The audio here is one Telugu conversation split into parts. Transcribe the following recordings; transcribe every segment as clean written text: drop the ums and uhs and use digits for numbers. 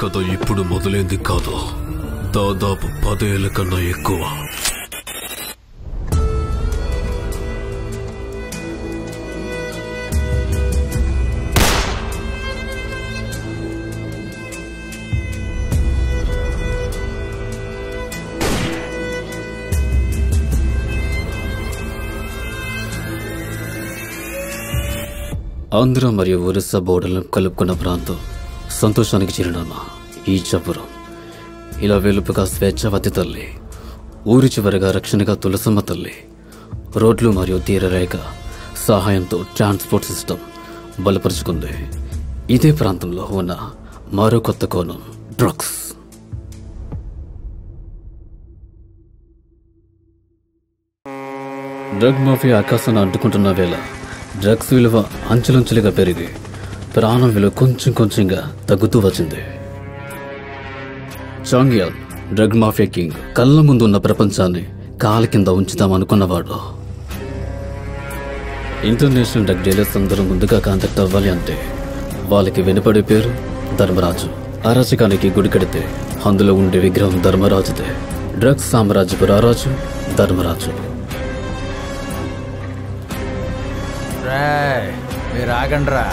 కథ ఇప్పుడు మొదలైంది కాదు, దాదాపు 10 ఏళ్ల కన్నా ఎక్కువ. ఆంధ్ర మరియు ఒరిస్సా బోర్డర్లను కలుపుకున్న ప్రాంతం, సంతోషానికి చిరునామా ఈ చపురం. ఇలా వెలుపుగా స్వేచ్ఛావతి తల్లి, ఊరి చివరిగా రక్షణగా తులసమ్మ తల్లి, రోడ్లు మరియు తీరరేఖ సహాయంతో ట్రాన్స్పోర్ట్ సిస్టమ్ బలపరుచుకుంది. ఇదే ప్రాంతంలో ఉన్న మరో కొత్త కోణం డ్రగ్స్. డ్రగ్ మాఫియా ఆకాశాన్ని అడ్డుకుంటున్న వేళ డ్రగ్స్ విలువ అంచెలంచెలుగా పెరిగి ప్రాణం విలువ కొంచెం కొంచెంగా తగ్గుతూ వచ్చింది. చాంగ్యాల్ డ్రగ్ మాఫియా కింగ్ కళ్ళ ముందు ఉన్న ప్రపంచాన్ని కాలి కింద ఉంచుదామనుకున్నవాడు. ఇంటర్నేషనల్ డ్రగ్ డీలర్స్ అందరూ ముందుగా కాంటాక్ట్ అవ్వాలి అంటే వాళ్ళకి వినపడే పేరు ధర్మరాజు. అరాచకానికి గుడి కడితే అందులో ఉండే విగ్రహం ధర్మరాజుదే. డ్రగ్స్ సామ్రాజ్యపు రారాజు ధర్మరాజు. మీరు ఆగండ్రా.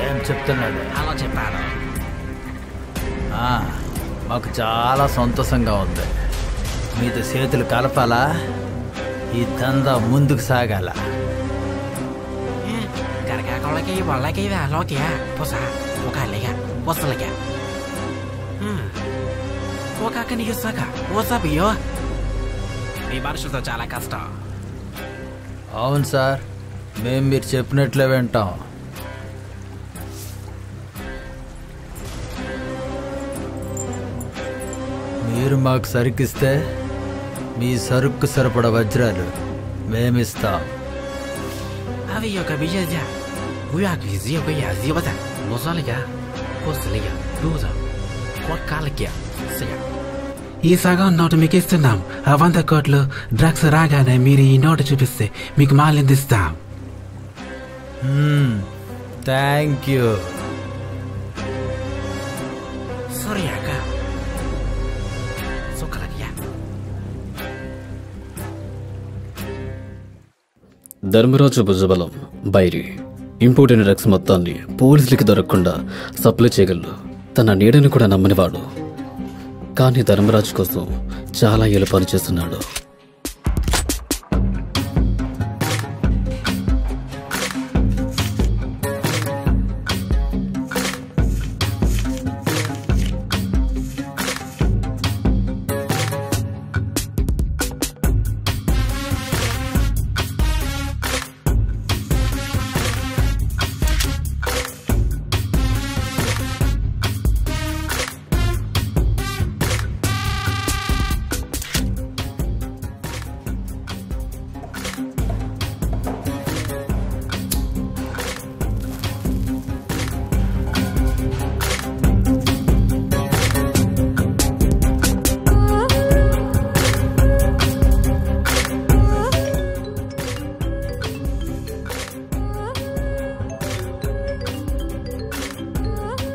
ఏం చెప్తున్నాడు? అలా చెప్పాను. మాకు చాలా సంతోషంగా ఉంది. మీతో చేతులు కలపాలా, ఈ దందా ముందుకు సాగాల. కరకాకులకి వాళ్ళకి వాళ్ళకి పొస ఒక అల్లిగా వస్తలగా ఒక నీకు సగ ఓసాబియో మీ మనుషులతో చాలా కష్టం. అవును సార్, మేము మీరు చెప్పినట్లే వింటాం. మీరు మాకు సరుకిస్తే మీ సరుకు సరిపడ వజ్రాలు మేమిస్తాం. అవి ఒక బియ్య ఉయాకి ఒక యాజీవత మొసలిగా పొసలిగా లూజ కొట్కాలకి ఈ సగం నోటు మీకు ఇస్తున్నాం. 100 కోట్లు డ్రగ్స్ రాగానే మీరు ఈ నోటు చూపిస్తే మీకు మాలిందిస్తాం. Thank you. సూర్యాక ధర్మరాజు భుజబలం బైరి ఇంపోర్ట్ అయిన డ్రగ్స్ మొత్తాన్ని పోలీసులకి దొరకకుండా సప్లై చేయగలడు. తన నీడని కూడా నమ్మనివాడు. కానీ ధర్మరాజు కోసం చాలా ఏళ్ళు పనిచేస్తున్నాడు.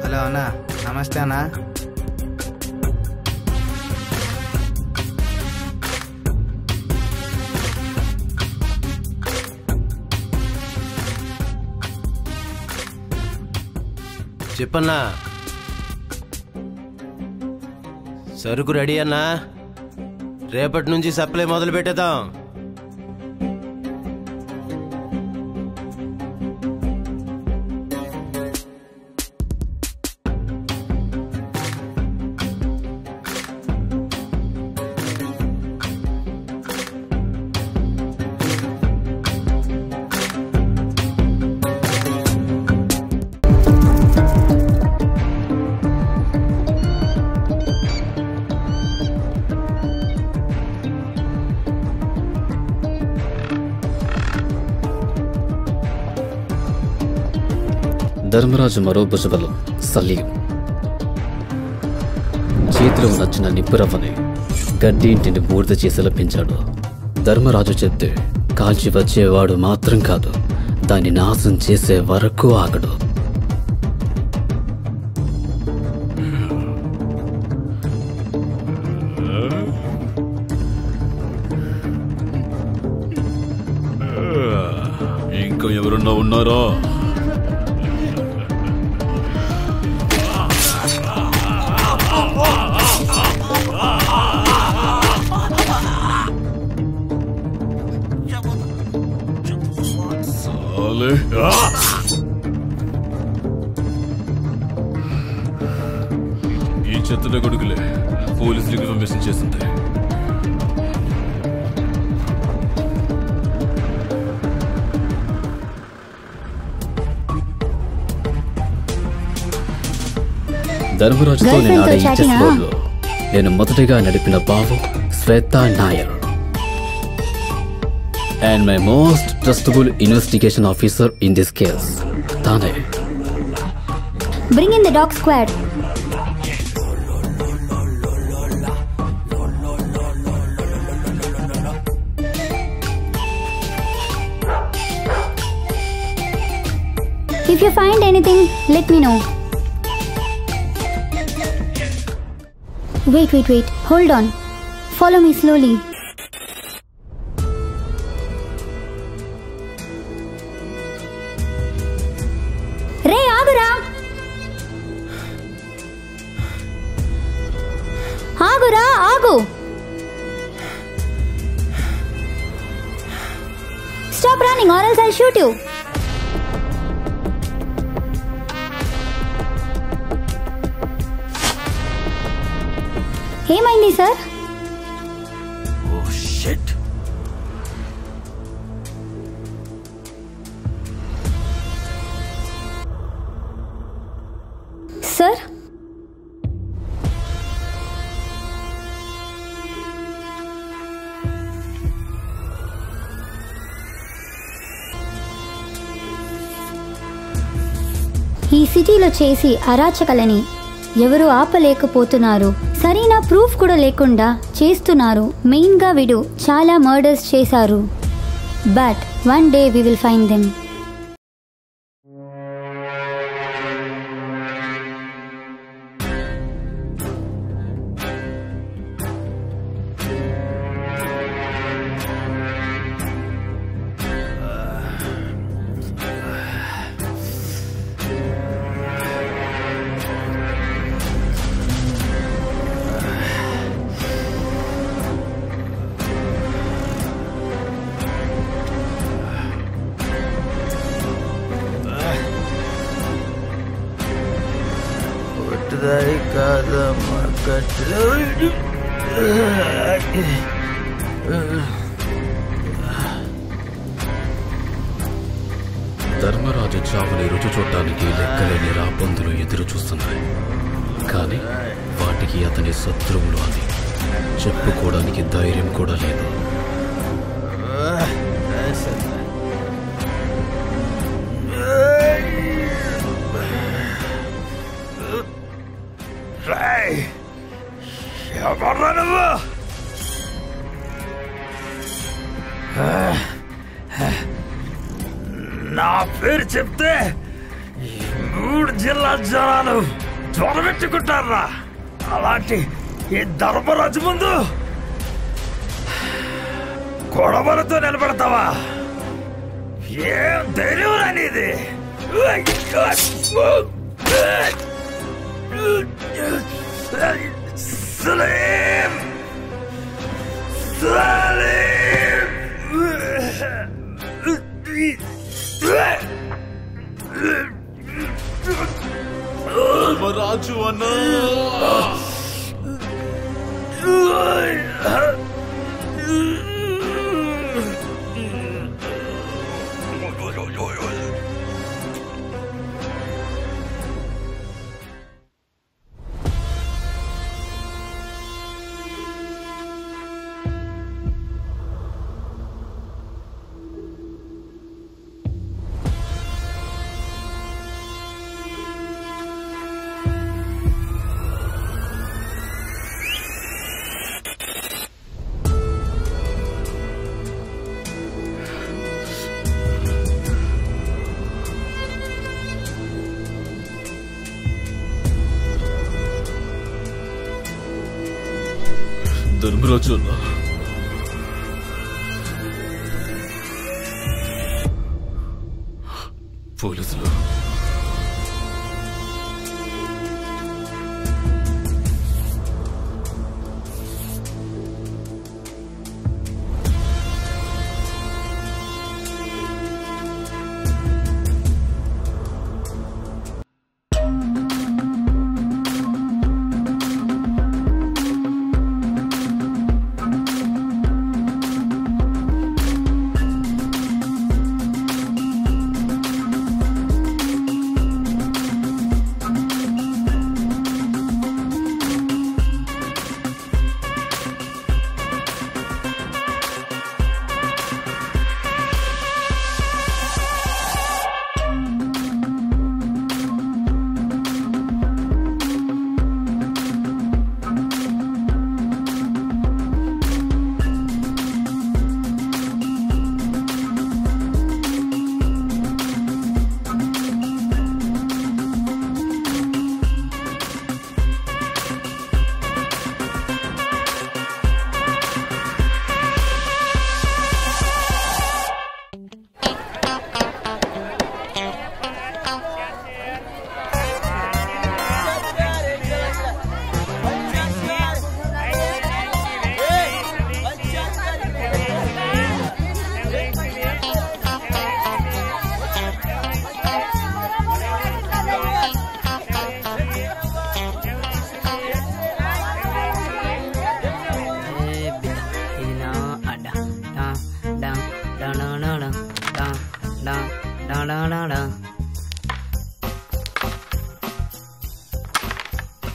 హలో అన్నా, నమస్తే అన్నా. చెప్పన్నా. సరుకు రెడీ అన్నా, రేపటి నుంచి సప్లై మొదలు పెట్టేద్దాం. ధర్మరాజు మరో భుజబలం సలీం చేతిలో ఉన్న చిన్న నిప్పురవ్వని గడ్డి ఇంటిని బూడిద చేసేలా పెంచాడు. ధర్మరాజు చెప్తే కాల్చి వచ్చేవాడు మాత్రం కాదు, దాన్ని నాశనం చేసే వరకు ఆగడు. ఇంకా ఎవరన్నా ఉన్నారా? ఈ చెత్తల కొడుకులే పోలీసులకు ఇన్ఫర్మేషన్ చేసింది. ధర్మరాజుతో నేను ఆడే ఈ చెస్ బోర్డులో నేను మొదటిగా నడిపిన బావు Shweta Nair and my most trustable investigation officer in this case, Thane. Bring in the dog squad. If you find anything, let me know. Wait. Hold on. Follow me slowly. ఆగు. Stop running or else I'll shoot you. ఏమైంది సార్? Oh shit. సార్ ఈ సిటీలో చేసి అరాచకలని ఎవరు ఆపలేకపోతున్నారు. సరైన ప్రూఫ్ కూడా లేకుండా చేస్తున్నారు. మెయిన్ గా వీడు చాలా మర్డర్స్ చేశారు. But one day we will find them. Dharmaraju చావుని రుచి చూడటానికి లెక్కలేని రాబందులు ఎదురు చూస్తున్నాయి. కానీ వాటికి అతని శత్రువులు అని చెప్పుకోవడానికి ధైర్యం కూడా లేదు. నా పేరు చెప్తే 3 జిల్లా జనాలు జ్వరబెట్టుకుంటారా? అలాంటి ఈ ధర్మరాజు ముందు గొడవలతో నిలబడతావా? ఏం ధైర్యం అనేది? సలీం! ధర్మరాజు అన్నా, ధర్మరాజు అన్న, పోలీసులు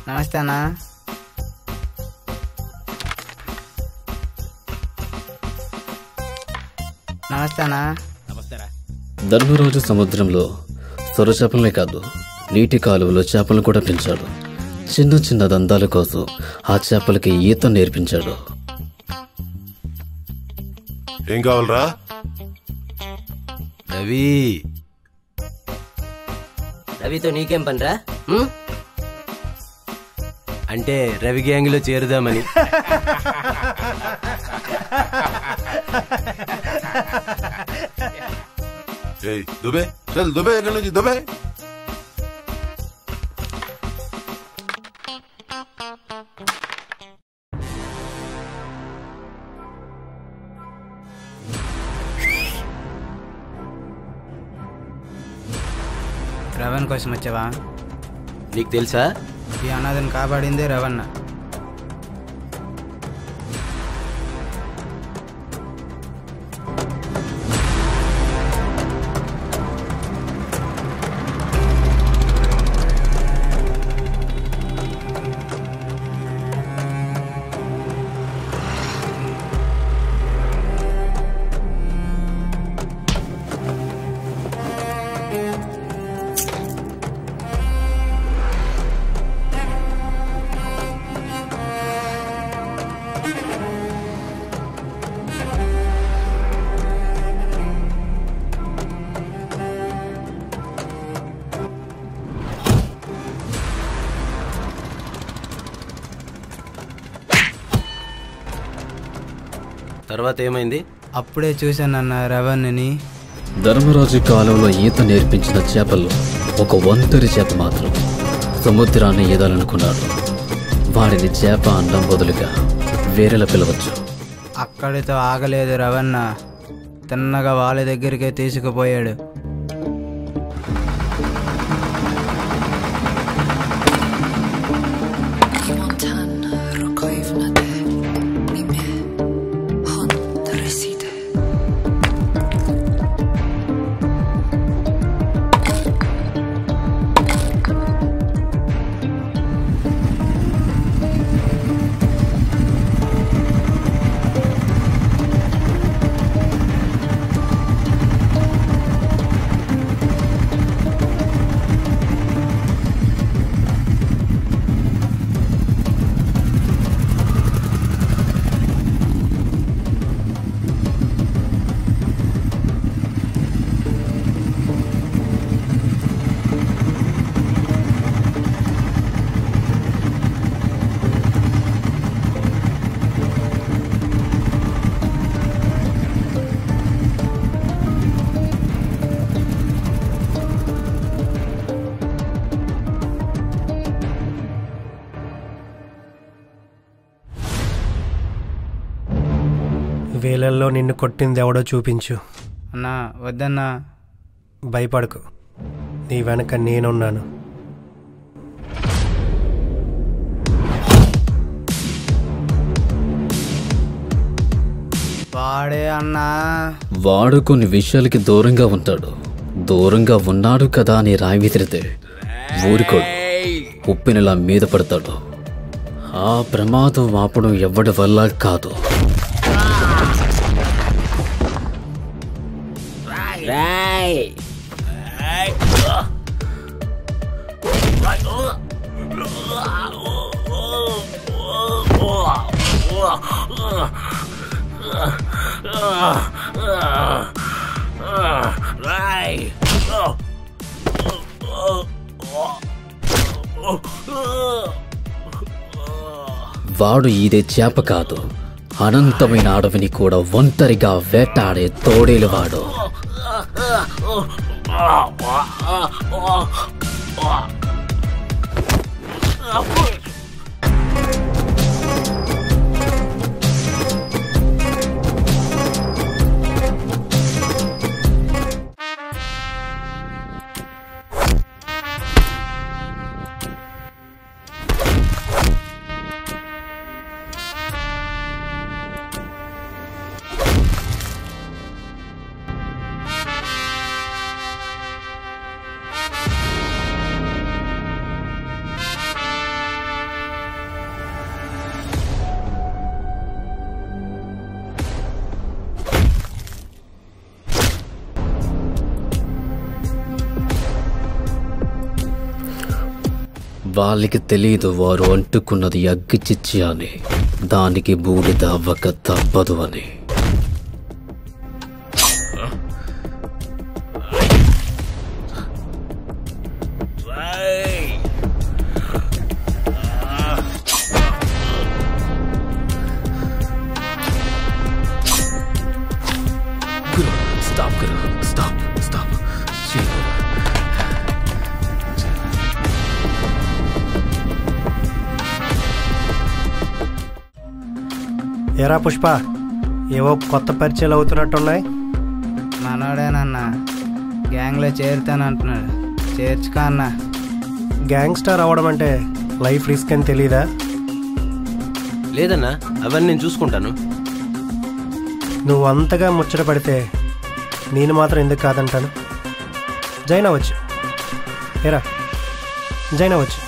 నమస్తే అన్నా. నమస్తే అన్నా. ధర్మరాజు సముద్రంలో సొర చేపలనే కాదు, నీటి కాలువలో చేపలను కూడా పెంచాడు. చిన్న చిన్న దందాల కోసం ఆ చేపలకి ఈత నేర్పించాడు. ఏం కావాలరా? రవి, రవితో నీకేం పనిరా? అంటే రవి గ్యాంగ్ లో చేరుదామని. దుబే చల్, దుబే ఎక్కడి నుంచి దుబే. రవణ్ కోసం వచ్చావా? నీకు తెలుసా? ఈ అనాథను కాపాడిందే రవణ. తర్వాత ఏమైంది? అప్పుడే చూశానన్న రవణ్ని. ధర్మరాజు కాలంలో ఈత నేర్పించిన చేపల్లో ఒక ఒంటరి చేప మాత్రం సముద్రాన్ని ఈదాలనుకున్నాడు. వాడిని చేప అన్నం బదులుగా వేరేలా పిలవచ్చు. అక్కడితో ఆగలేదు రవణ. తిన్నగా వాళ్ళ దగ్గరికే తీసుకుపోయాడు. వేలల్లో నిన్ను కొట్టింది ఎవడో చూపించు. అన్నా వద్దన్నా. భయపడకు, నీ వెనక నేనున్నాను. వాడే అన్నా. వాడు కొన్ని విషయాలకి దూరంగా ఉంటాడు. దూరంగా ఉన్నాడు కదా అని రాయి విసిరితే ఊరుకోడు, ఉప్పినలా మీద పడతాడు. ఆ ప్రమాదం ఆపడం ఎవడి వల్ల కాదు. వాడు ఇదే చేప కాదు, అనంతమైన అడవిని కూడా ఒంటరిగా వేటాడే తోడేలు వాడు. వాళ్ళకి తెలీదు వారు అంటుకున్నది అగ్గి చిచ్చి అని, దానికి బూడిద అవ్వక తప్పదు అని. ఎరా పుష్ప, ఏవో కొత్త పరిచయాలు అవుతున్నట్టున్నాయి. మనోడేనన్నా, గ్యాంగ్లో చేరుతానంటున్నాడు. చేర్చుకో అన్నా. గ్యాంగ్స్టర్ అవడం అంటే లైఫ్ రిస్క్ అని తెలీదా? లేదన్నా, అవన్నీ నేను చూసుకుంటాను. నువ్వు అంతగా ముచ్చట పడితే నేను మాత్రం ఎందుకు కాదంటాను? జైన్ అవ్వచ్చు. ఏరా జైన్ అవ్వచ్చు.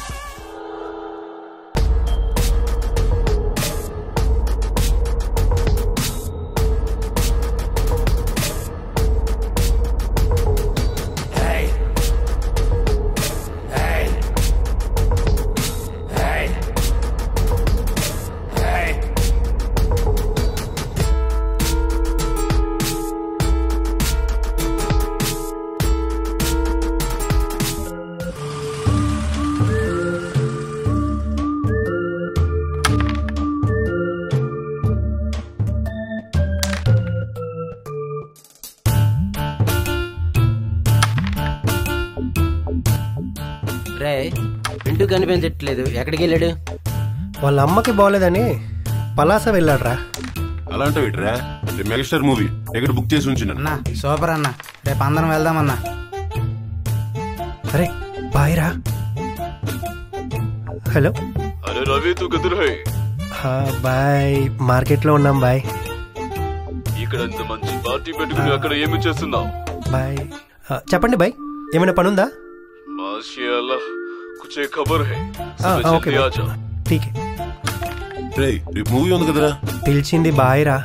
ఇంటూ కనిపించట్లేదు, ఎక్కడికి వెళ్ళాడు? వాళ్ళ అమ్మకి బాగోలేదని పలాస వెళ్ళాడ్రా. అలాంటివిట్రా, మెగాస్టార్ మూవీ ఎక్కడ బుక్ చేసి ఉంచిన. అన్నా సూపర్ అన్నా, రేపు అందరం వెళ్దామన్నా. అరే బాయ్ రా. హలో. అరే రవి, తూ కిధర్ హై? బాయ్, మార్కెట్లో ఉన్నాం బాయ్. ఇక్కడ ఇంత మంచి పార్టీ పెట్టుకుని అక్కడ ఏమి చేస్తున్నావు? బాయ్. చెప్పండి బాయ్, ఏమైనా పని ఉందా? మాషాఅల్లాహ్, కుచ్ ఏ ఖబర్ హై. ఓకే ఠీక్. రే రేపు మూవీ ఉంది కదరా. పిలిచింది బాయ్ రా.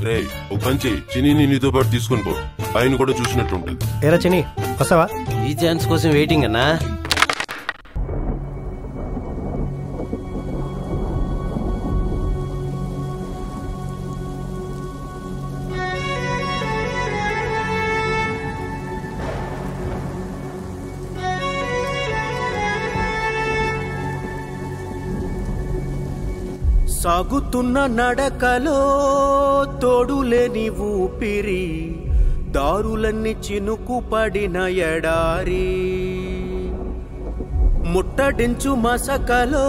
రే ఓ పంచి చిన్ని నీతో పాటు తీసుకొని పో, ఆయన కూడా చూసినట్టు ఉంటుంది. ఏరా చిన్ని, వస్తావా? ఈ ఛాన్స్ కోసం వెయిటింగ్ అన్నా. సాగుతున్న నడకలో తోడులేని ఊపిరి, దారులన్నీ చినుకు పడిన ఎడారి, ముట్టడించు మసకలో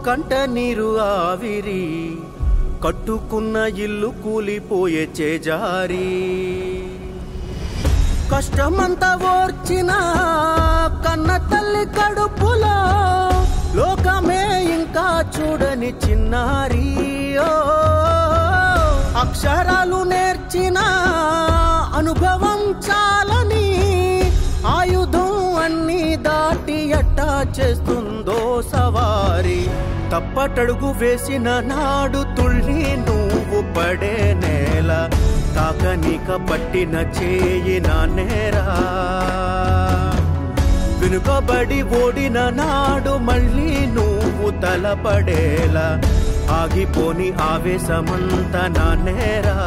కంట నీరు ఆవిరి, కట్టుకున్న ఇల్లు కూలిపోయే చేజారి కష్టమంతా ఓర్చిన కన్న తల్లి కడుపులో లోకమే ఇంకా చూడని చిన్నారి అక్షరాలు నేర్చిన అనుభవం చాలని ఆయుధం అన్ని దాటి ఎట్టా చేస్తుందో సవారి తప్పటడుగు వేసిన నాడు తుళ్ళి నువ్వు పడే నేల తాకనిక పట్టిన చేయి నా నేరా వెనుకబడి ఓడిన నాడు మళ్ళీ నువ్వు తలపడేలా ఆగిపోని ఆవేశమంత నా నేరా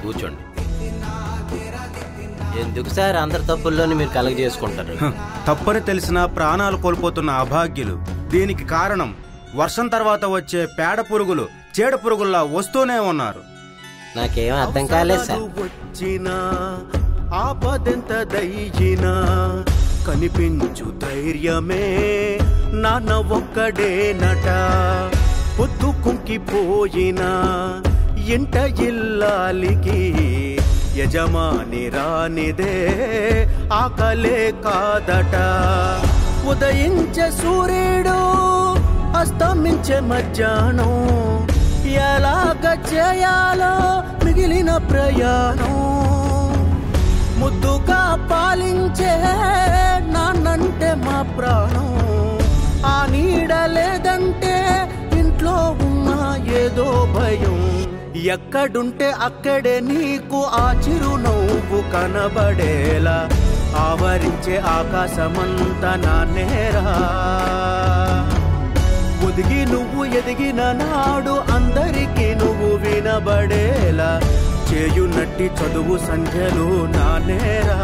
కూర్చోండి. ఎందుకు సార్ అందరి తప్పుల్లోని మీరు కలగ చేసుకుంటారు? తప్పని తెలిసిన ప్రాణాలు కోల్పోతున్న అభాగ్యులు. దీనికి కారణం వర్షం తర్వాత వచ్చే పేడ పురుగులు చీడ పురుగుల్లా వస్తూనే ఉన్నారు. నాకేం అర్థం కాలేదు సార్. వచ్చినా ఆపదెంత దయ్యినా కనిపించు ధైర్యమే నాన్న ఒక్కడేనట పొద్దు కుంకిపోయినా ఇంట ఇల్లాలికి యజమాని రానిదే ఆకలే కాదట ఉదయించే సూర్యుడు అస్తమించే మధ్యాహ్నం ఎలాగ చేయాలో మిగిలిన ప్రయాణం ముద్దుగా పాలించే నాన్నంటే మా ప్రాణం ఆ నీడ లేదంటే ఇంట్లో ఉన్న ఏదో భయం ఎక్కడుంటే అక్కడే నీకు ఆ చిరునవ్వు కనబడేలా ఆవరించే ఆకాశమంతా నా నేరా ఒదిగి నువ్వు ఎదిగిన నాడు అందరికీ నువ్వు వినబడేలా చేయునట్టి చదువు సంఖ్యలు నా నేరా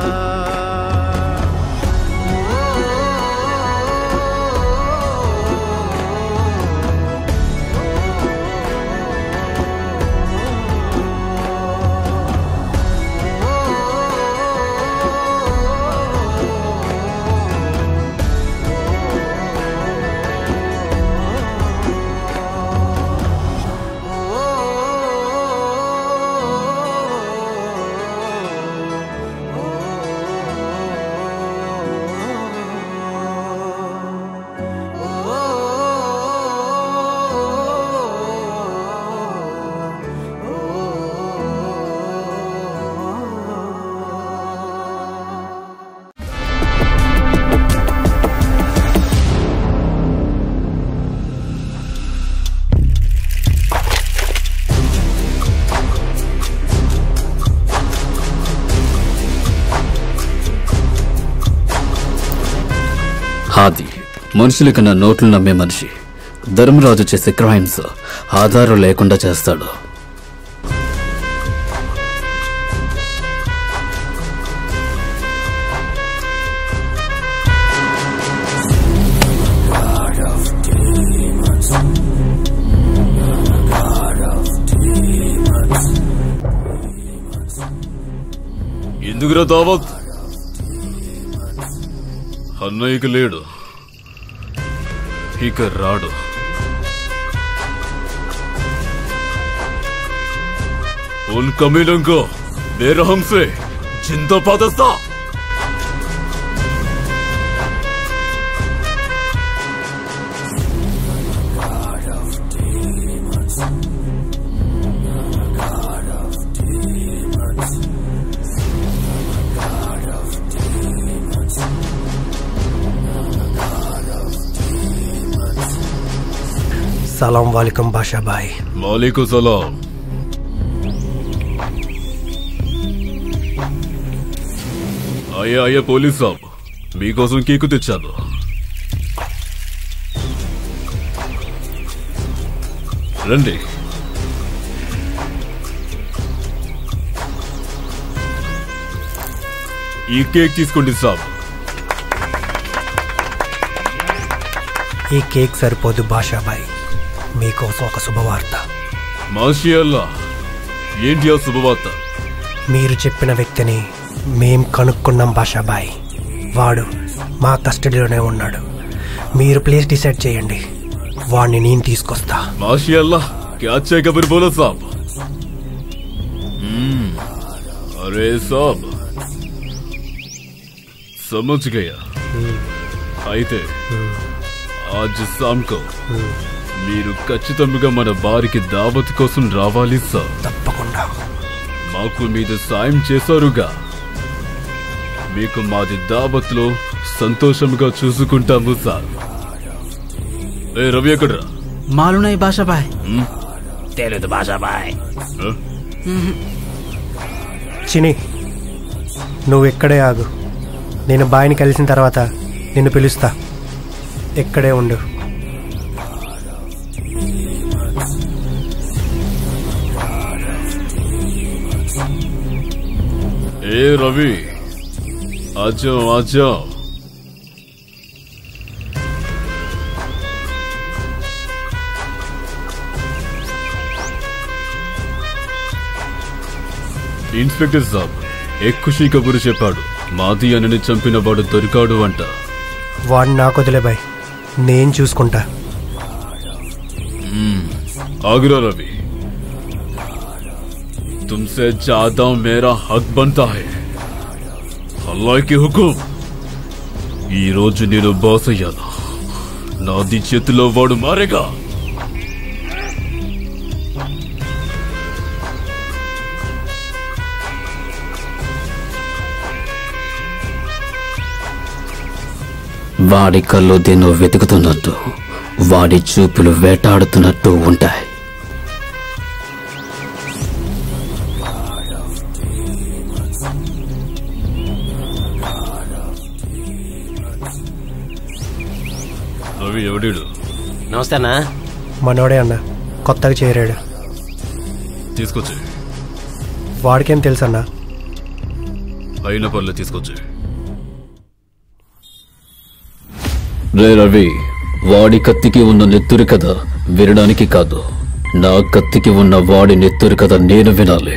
హాది మనుషుల కన్నా నోట్లు నమ్మే మనిషి. ధర్మరాజు చేసే క్రైమ్స్ ఆధారం లేకుండా చేస్తాడు. ఎందుకురా దావత్? అన్నయ్యకి లేడు, ఇక రాడు. उन कमीनों को बेरहम से जिंदा पादस्ता। सलाम वालेकुम बादशाह भाई। वालेकुम सलाम। आइए आइए పోలీస్ సాబ్, మీకోసం కేకు తెచ్చాను. రండి. ఈ కేక్ తీసుకోండి సాబ్. ఈ కేక్ సరిపోదు బాషాబాయ్, మీకోసం ఒక శుభవార్త. మాషియల్లా, ఏంటి ఆ శుభవార్త? మీరు చెప్పిన వ్యక్తిని మేం కనుక్కున్నాం బాషాబాయ్. వాడు మా కస్టడీలోనే ఉన్నాడు. మీరు ప్లేస్ డిసైడ్ చేయండి, వాడిని నేను తీసుకొస్తా. మాషియల్లా, క్యా అచ్చా ఖబర్ బోలో సాబ్. అరే సాబ్, సమజ్ గయా. అయితే ఆజ్ సామ్కో మీరు ఖచ్చితంగా మన బారికి దావత్ కోసం రావాలి సార్. తప్పకుండా. మాకు మీద సాయం చేశారుగా, మీకు మాది దావత్లో సంతోషంగా చూసుకుంటాము సార్. ఏ రవి ఎక్కడ్రా? మాలునాయి బాషాబాయ్. తెలియదు బాషాబాయ్. చిని, నువ్వు ఎక్కడే ఆగు. నేను బాయ్ని కలిసిన తర్వాత నిన్ను పిలుస్తా. ఎక్కడే ఉండు. ఏ రవి, ఆజా ఆజా. ఇన్స్పెక్టర్ సాబ్ ఏ ఖుషీ కబురు చెప్పాడు. మాది అని చంపిన వాడు దొరికాడు అంట. వాడిని నాకు వదిలే బాయ్, నేను చూసుకుంటా. ఆగురా రవి, तुमसे ज्यादा मेरा हक बनता है. अल्लाह की हुकुम. ఈ రోజు నేను బాస్ అయ్యాను. నాది చేతిలో వాడు మారేగా. వాడి కళ్ళు దేన్నో వెతుకుతున్నట్టు, వాడి చూపులు వేటాడుతున్నట్టు ఉంటాయి. రవి ఎవడీడు? నమస్తే అన్నా. మనోడే అన్న, కొత్తగా చేరాడు. తీసుకొచ్చి. వాడికేం తెలుసు అన్న? అయిన పర్లే, తీసుకొచ్చి. రే రవి, వాడి కత్తికి ఉన్న నెత్తురి కథ వినడానికి కాదు, నా కత్తికి ఉన్న వాడి నెత్తురి కథ నేను వినాలి.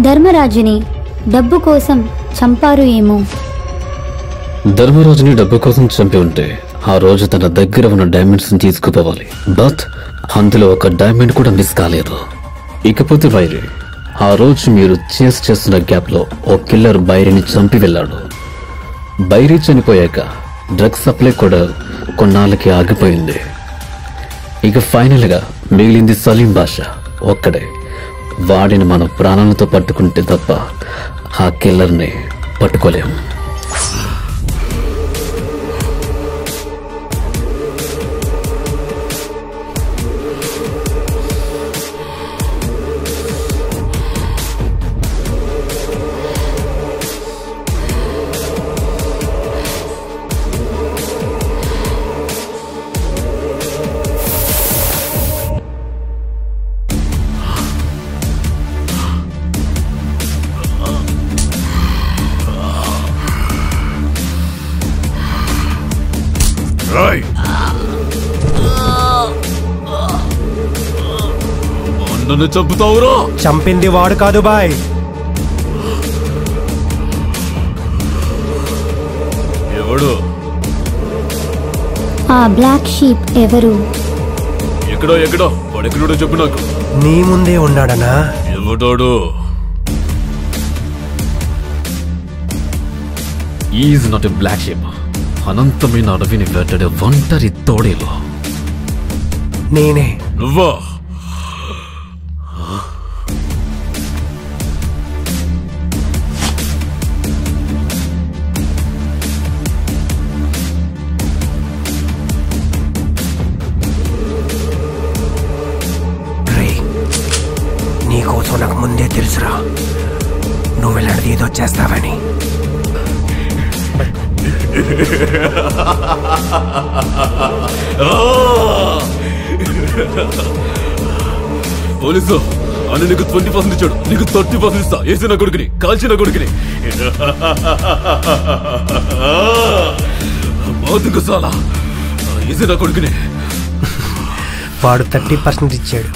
ధర్మరాజుని డబ్బు కోసం చంపారు ఏమో. ధర్మరాజుని డబ్బు కోసం చంపి ఉంటే ఆ రోజు తన దగ్గర ఉన్న డైమండ్స్ ని తీసుకుపోవాలి. బట్ అందులో ఒక డైమండ్ కూడా మిస్ కాలేదు. ఇకపోతే బైరీ, ఆ రోజు మీరు చేస్తున్న గ్యాప్ లో ఓ కిల్లర్ బైరీని చంపి వెళ్ళాడు. బైరీ చనిపోయాక డ్రగ్స్ సప్లై కూడా కొన్నాళ్ళకి ఆగిపోయింది. ఇక ఫైనల్ గా మిగిలింది సలీం బాషా ఒక్కడే. వాడిని మన ప్రాణాలతో పట్టుకుంటే తప్ప ఆ కిల్లర్ని పట్టుకోలేం. నన్ను చంపుతావురా? చంపింది వాడు కాదు బాయ్. ఎవడు? ఆ బ్లాక్ షీప్ ఎవరు? ఎక్కడో వాడెక్కడో చెప్పు నాకు. నీ ముందే ఉన్నాడనా? ఎవడాడు? Is not a black sheep. అనంతమైన అడవిని వేటాడే ఒంటరి తోడేలో నేనే. నువ్వా? నీకోసం నాకు ముందే తెలుసురా నువ్వు ఇలాంటిది ఏదో చేస్తావని. పోలీసు అని నీకు 20% ఇచ్చాడు, నీకు 30% ఇస్తా. వేసిన కొడుకుని, కాల్చిన కొడుకుని. బాతుకు సాలా వేసిన కొడుకుని. వాడు 30% ఇచ్చాడు,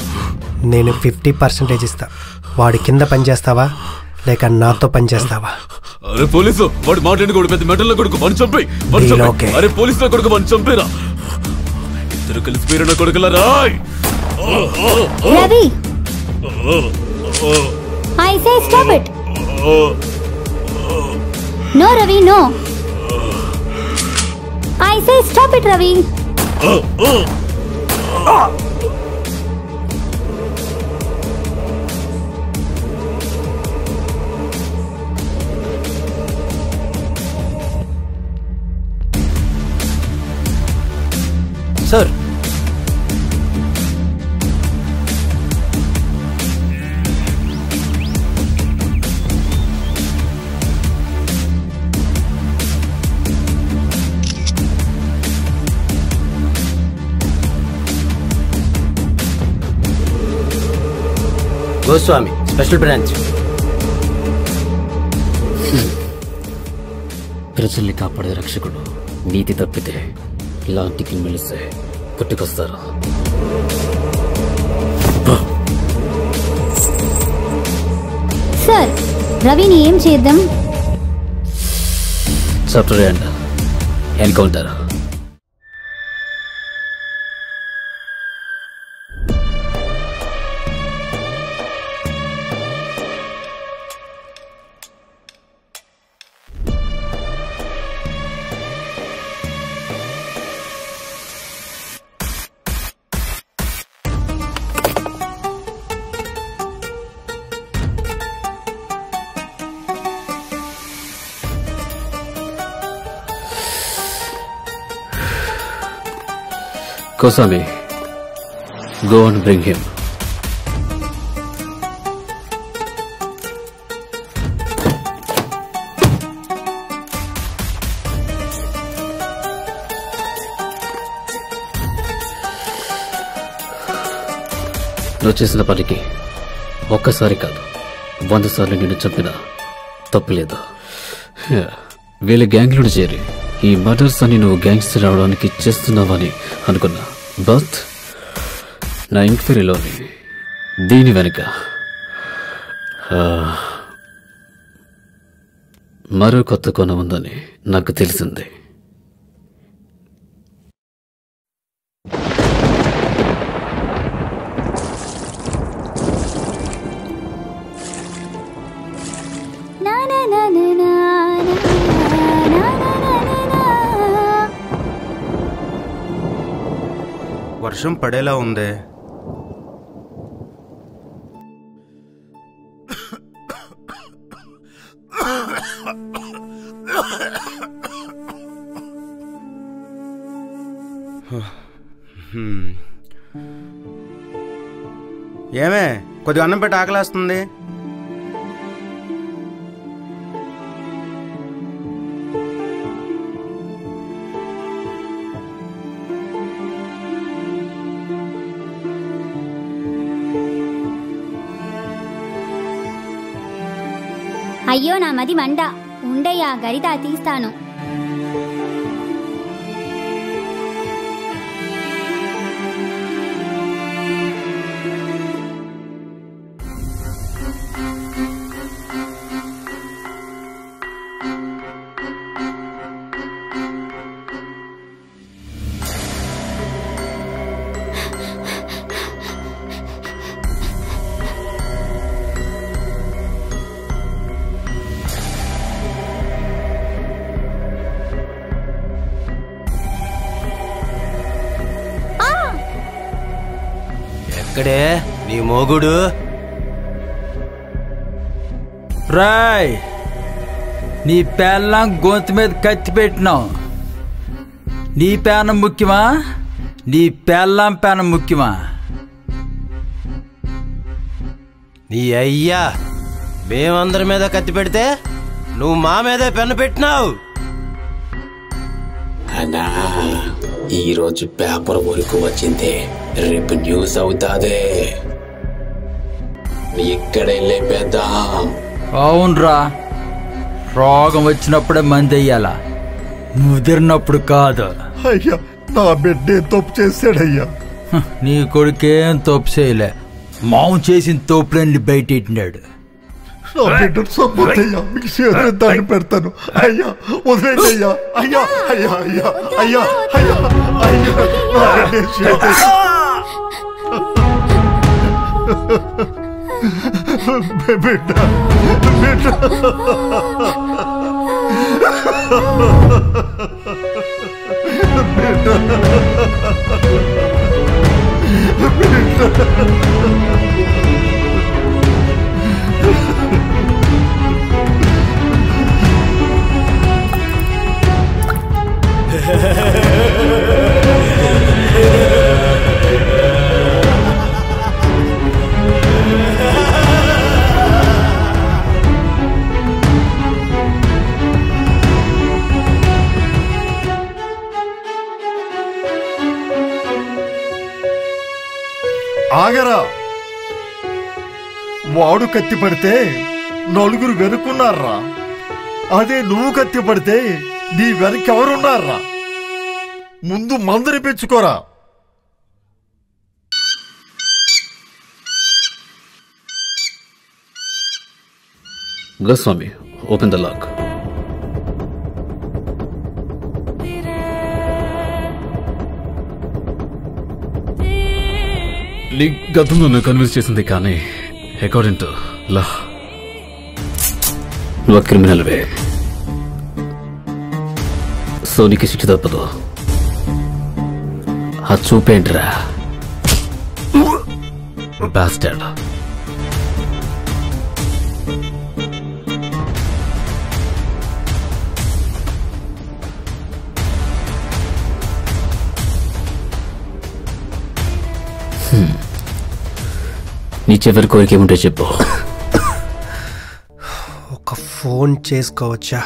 నేను 50% ఇస్తా. వాడి కింద పనిచేస్తావా లేక నాతో పనిచేస్తావా? అరే పోలీసు, వాడు మాట్లాడి కొడుకు పెద్ద మెటల్లో కొడుకు, మన చంపి. అరే పోలీసుల కొడుకు, మన చంపేరా. ఇద్దరు కలిసి పేరున్న కొడుకుల రాయ్. Ravi, I say stop it. No Ravi, no. I say stop it, Ravi. Sir. Goswami, special branch. ప్రజల్ని కాపాడే రక్షకుడు నీతి తప్పితే ఇలాంటి కిమ్మిలిస్తే పుట్టుకొస్తారు. సార్, రవిని ఏం చేద్దాం? Chapter and encounter. Kosami, go and bring him. నువ్వు చేసిన పనికి ఒక్కసారి కాదు 100 సార్లు నిన్ను చంపినా తప్పులేదు. వీళ్ళ గ్యాంగ్లో చేరి ఈ మర్డర్స్ అని నువ్వు గ్యాంగ్స్టర్ రావడానికి చేస్తున్నావని అనుకున్నా. బట్ నా ఎంక్వైరీలోని దీని వెనుక మరో కొత్త కోణం ఉందని నాకు తెలిసింది. వర్షం పడేలా ఉందే. ఏమే, కొద్దిగా అన్నం పెట్టి ఆకలేస్తుంది. అయ్యో నా మది మండ, ఉండయ్యా గరిత తీస్తాను. ఎక్కడే నీ మోగుడు? రాయ్, నీ పేళ్ళం గొంతు మీద కత్తి పెట్టినావు. నీ పేనం ముఖ్యమా, నీ పేళ్ళం పేనం ముఖ్యమా? నీ అయ్యా మేమందరి మీద కత్తి పెడితే నువ్వు మా మీదే పెన్ను పెట్టినావు. అన్నా, ఈ రోజు పేపర్ వరకు వచ్చింది, రేపు న్యూస్ అవుతాదే. ఇక్కడే లేపేద్దాం. అవునరా, రోగం వచ్చినప్పుడే మంది అయ్యాలా, ముదిరినప్పుడు కాదు. అయ్యా, నా బిడ్డే తప్పు చేశాడయ్యా. నీ కొడుకేం తప్పు చేయలే, మాము చేసిన తోపులన్నీ బయటెట్టినాడు. నా బిడ్డ సమ్మతయ్యా, మీకు చేతులు దండ పెడతాను. అయ్యా వదిలేండి అయ్యా. అయ్యా అయ్యా అయ్యా అయ్యా అయ్యా అయ్యా నా బిడ్డ బిడ్డ ఆగరా, వాడు కత్తి పడితే నలుగురు వెనుకున్నారా, అదే నువ్వు కత్తి పడితే నీ వెనకెవరున్నారా? ముందు మందుని పెంచుకోరా. Goswami, open the lock. నీ గతం నన్ను కన్విన్స్ చేసింది, కానీ అకార్డింగ్ టు లా నువ్వు క్రిమినల్వే. సో నీకు శిక్ష తప్పదు. ఆ చూపేంట్రా బాస్టర్డ్. నీ చివరి కోరిక ఏముంటే చెప్పు. ఒక ఫోన్ చేసుకోవచ్చా?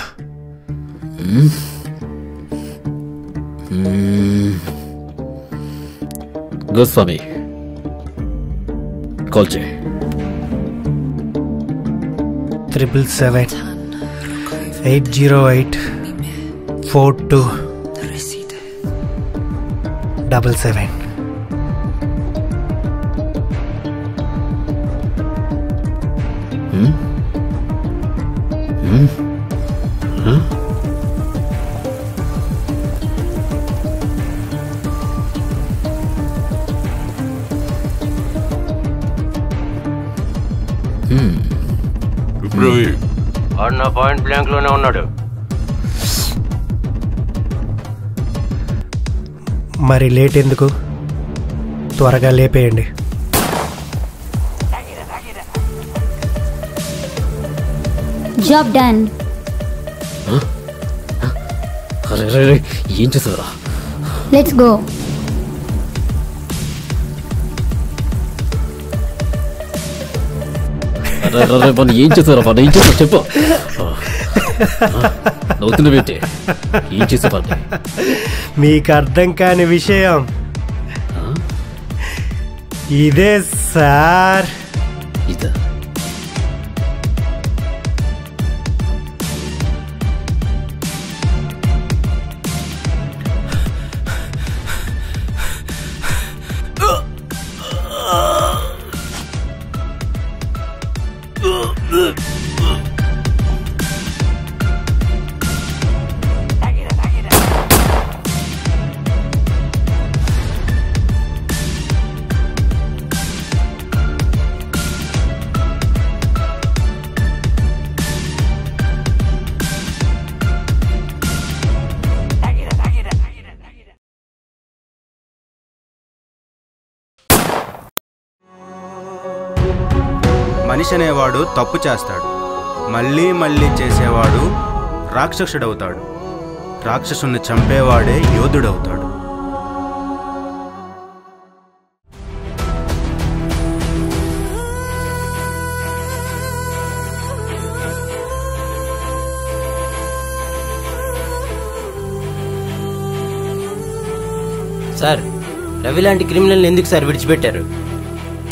గోస్వామి, కాల్ చేయి. 777-808-4277. వాడు నా పాయింట్ బ్లాంక్ లోనే ఉన్నాడు. మరి లేట్ ఎందుకు? త్వరగా లేపేయండి. Job done. ఏం చేసారా? Let's go. ఏం చేసారా? ఏం చేసా చెప్పు. నవ్వుతున్న పెట్టి ఏం చేసేవాడి? మీకు అర్థం కాని విషయం ఇదే సార్. ఇదా? మనిషి అనేవాడు తప్పు చేస్తాడు, మళ్ళీ మళ్ళీ చేసేవాడు రాక్షసుడవుతాడు. రాక్షసుని చంపేవాడే యోధుడవుతాడు. సార్ రవి లాంటి క్రిమినల్ ఎందుకు సార్ విడిచిపెట్టారు?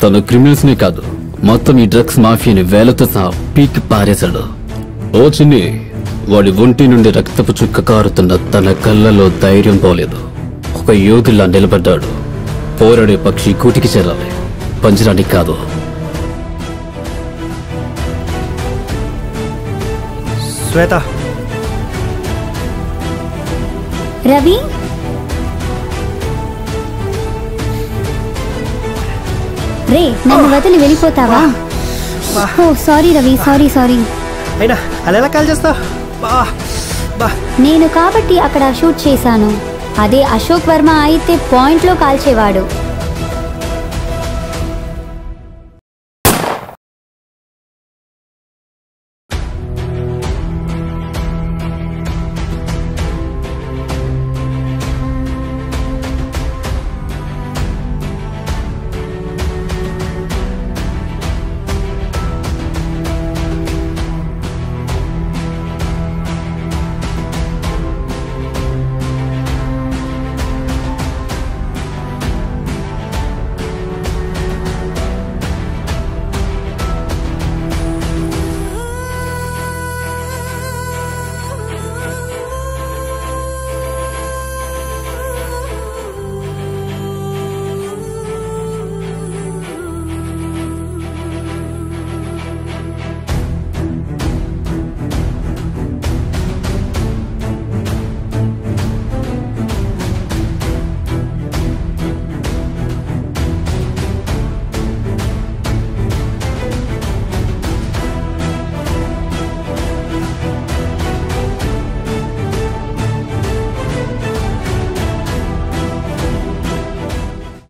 తను క్రిమినల్స్ నే కాదు, మొత్తం ఈ డ్రగ్స్ మాఫియాని వేలతో సహా పీక్ పారేశాడు. ఓ చిన్ని, వాడి ఒంటి నుండి రక్తపు చుక్క కారుతున్న తన కళ్ళలో ధైర్యం పోలేదు. ఒక యోధుల్లా నిలబడ్డాడు. పోరాడే పక్షి కూటికి చేరాలి, పంజరానికి కాదు. శ్వేత, రవి, రే నన్ను వదిలి వెళ్ళిపోతావా? ఓ సారీ రవి, సారీ సారీ. అయినా అలా ఎలా కాల్ చేస్తావు? నేను కాబట్టి అక్కడ షూట్ చేశాను. అదే అశోక్ వర్మ అయితే పాయింట్లో కాల్చేవాడు.